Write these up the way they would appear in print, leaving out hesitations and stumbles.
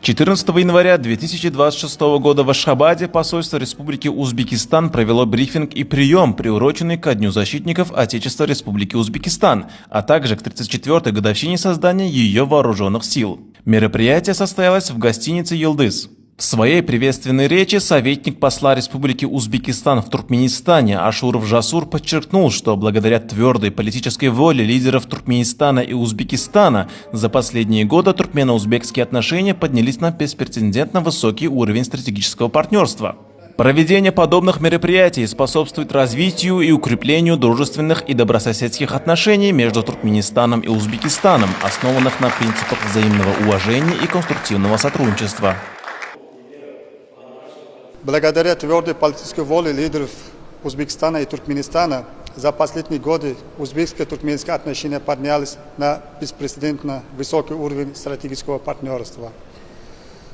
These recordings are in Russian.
14 января 2026 года в Ашхабаде посольство Республики Узбекистан провело брифинг и прием, приуроченный ко Дню защитников Отечества Республики Узбекистан, а также к 34-й годовщине создания ее вооруженных сил. Мероприятие состоялось в гостинице «Йылдыз». В своей приветственной речи советник посла Республики Узбекистан в Туркменистане Ашуров Жасур подчеркнул, что благодаря твердой политической воле лидеров Туркменистана и Узбекистана за последние годы туркмено-узбекские отношения поднялись на беспрецедентно высокий уровень стратегического партнерства. Проведение подобных мероприятий способствует развитию и укреплению дружественных и добрососедских отношений между Туркменистаном и Узбекистаном, основанных на принципах взаимного уважения и конструктивного сотрудничества. Благодаря твердой политической воле лидеров Узбекистана и Туркменистана за последние годы узбекско-туркменские отношения поднялись на беспрецедентно высокий уровень стратегического партнерства.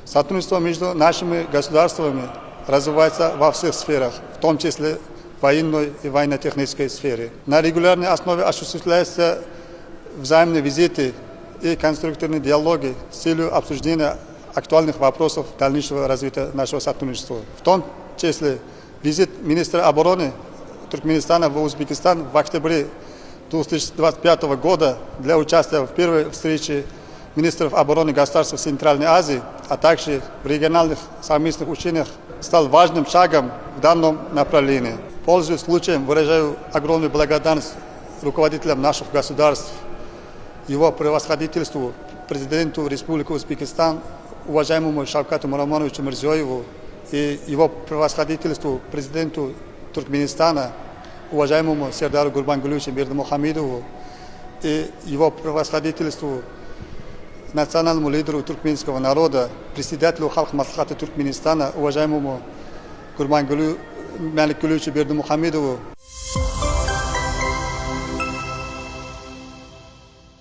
Сотрудничество между нашими государствами развивается во всех сферах, в том числе военной и военно-технической сфере. На регулярной основе осуществляются взаимные визиты и конструктивные диалоги с целью обсуждения актуальных вопросов дальнейшего развития нашего сотрудничества. В том числе визит министра обороны Туркменистана в Узбекистан в октябре 2025 года для участия в первой встрече министров обороны государств Центральной Азии, а также в региональных совместных учениях стал важным шагом в данном направлении. Пользуясь случаем, выражаю огромную благодарность руководителям наших государств, его превосходительству, президенту Республики Узбекистан, уважаемому Шавкату Миромоновичу Мирзиёеву и его превосходительству президенту Туркменистана, уважаемому Сердару Гурбангуловичу Бердымухамедову и его превосходительству национальному лидеру туркменского народа, председателю Халк Маслихата Туркменистана, уважаемому Гурбангулу Маликуловичу Бердымухамедову